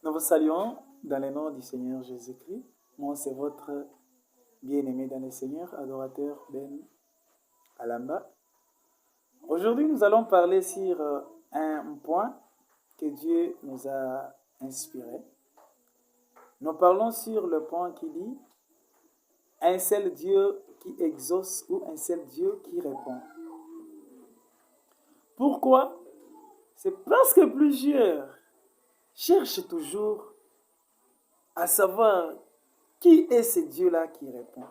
Nous vous saluons dans le nom du Seigneur Jésus-Christ. Moi, c'est votre bien-aimé dans le Seigneur, adorateur Ben Alamba. Aujourd'hui, nous allons parler sur un point que Dieu nous a inspiré. Nous parlons sur le point qui dit un seul Dieu qui exauce ou un seul Dieu qui répond. Pourquoi? C'est parce que plusieurs cherchent toujours à savoir qui est ce Dieu-là qui répond.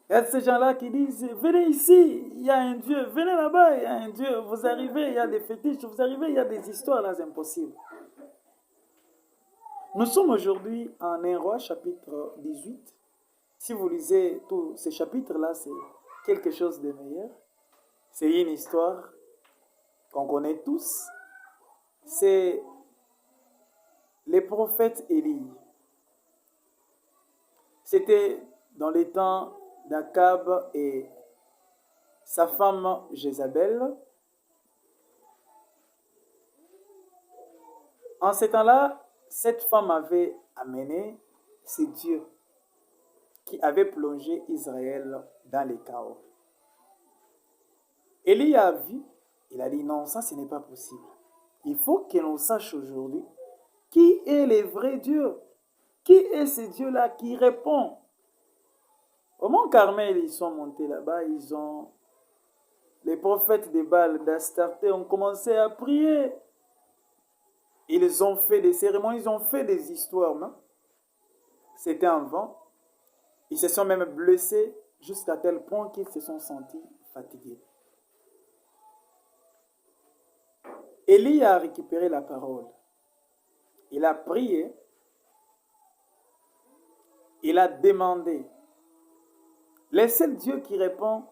Il y a ces gens-là qui disent, venez ici, il y a un Dieu, venez là-bas, il y a un Dieu, vous arrivez, il y a des fétiches, vous arrivez, il y a des histoires là, c'est impossible. Nous sommes aujourd'hui en 1 Roi, chapitre 18. Si vous lisez tous ces chapitres-là, c'est quelque chose de meilleur. C'est une histoire qu'on connaît tous. C'est les prophètes Élie. C'était dans les temps d'Akab et sa femme Jézabel. En ce temps-là, cette femme avait amené ces dieux qui avaient plongé Israël dans les chaos. Élie a vu, il a dit non, ça ce n'est pas possible. Il faut que l'on sache aujourd'hui qui est le vrai Dieu. Qui est ce Dieu-là qui répond? Au mont Carmel, ils sont montés là-bas, les prophètes de Baal, d'Astarté ont commencé à prier. Ils ont fait des cérémonies, ils ont fait des histoires. C'était un vent. Ils se sont même blessés jusqu'à tel point qu'ils se sont sentis fatigués. Élie a récupéré la parole. Il a prié. Il a demandé. Le seul Dieu qui répond,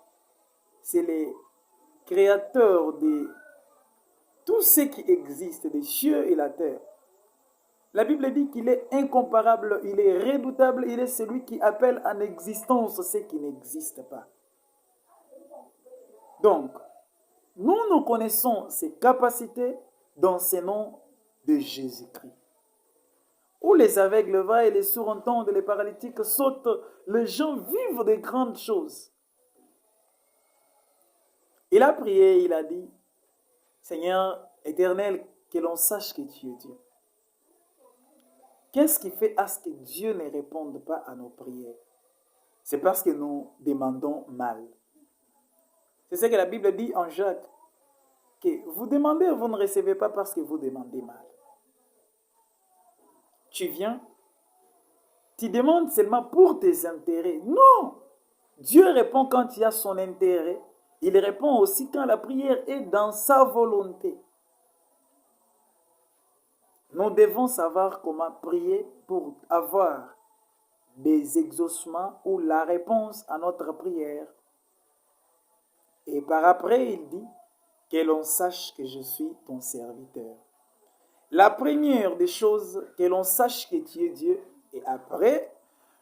c'est le créateur de tout ce qui existe, des cieux et la terre. La Bible dit qu'il est incomparable, il est redoutable, il est celui qui appelle en existence ce qui n'existe pas. Donc, nous connaissons ses capacités dans ce nom de Jésus-Christ. Où les aveugles vont et les sourds entendent, les paralytiques sautent, les gens vivent de grandes choses. Il a prié, il a dit, Seigneur éternel, que l'on sache que tu es Dieu. Qu'est-ce qui fait à ce que Dieu ne réponde pas à nos prières? C'est parce que nous demandons mal. C'est ce que la Bible dit en Jacques, que vous demandez, vous ne recevez pas parce que vous demandez mal. Tu viens, tu demandes seulement pour tes intérêts. Non! Dieu répond quand il y a son intérêt. Il répond aussi quand la prière est dans sa volonté. Nous devons savoir comment prier pour avoir des exaucements ou la réponse à notre prière. Et par après, il dit que l'on sache que je suis ton serviteur. La première des choses, que l'on sache que tu es Dieu. Et après,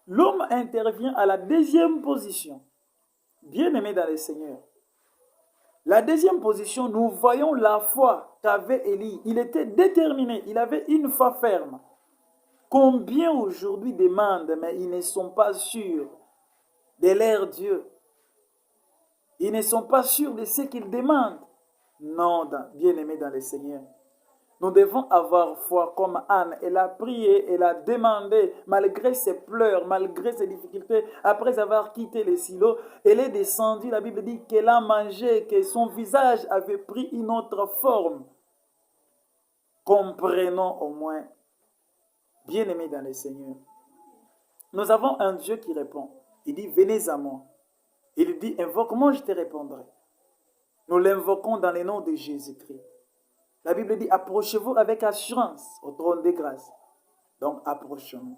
l'homme intervient à la deuxième position. Bien-aimé dans le Seigneur. La deuxième position, nous voyons la foi qu'avait Élie. Il était déterminé, il avait une foi ferme. Combien aujourd'hui demandent, mais ils ne sont pas sûrs de leur Dieu. Ils ne sont pas sûrs de ce qu'ils demandent. Non, bien-aimé dans le Seigneur. Nous devons avoir foi comme Anne. Elle a prié, elle a demandé, malgré ses pleurs, malgré ses difficultés, après avoir quitté les silos, elle est descendue. La Bible dit qu'elle a mangé, que son visage avait pris une autre forme. Comprenons au moins, bien-aimés dans le Seigneur. Nous avons un Dieu qui répond. Il dit, venez à moi. Il dit, invoque-moi, je te répondrai. Nous l'invoquons dans le nom de Jésus-Christ. La Bible dit, approchez-vous avec assurance au trône de grâce. Donc, approchons-nous.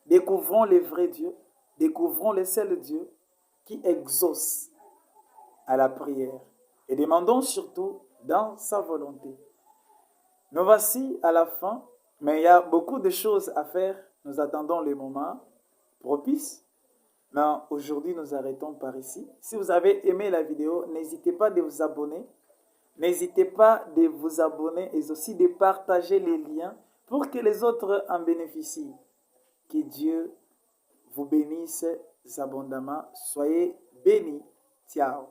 Découvrons le vrai Dieu, découvrons le seul Dieu qui exauce à la prière. Et demandons surtout dans sa volonté. Nous voici à la fin, mais il y a beaucoup de choses à faire. Nous attendons le moment propice. Mais aujourd'hui, nous arrêtons par ici. Si vous avez aimé la vidéo, n'hésitez pas à vous abonner N'hésitez pas de vous abonner et aussi de partager les liens pour que les autres en bénéficient. Que Dieu vous bénisse abondamment. Soyez bénis. Ciao.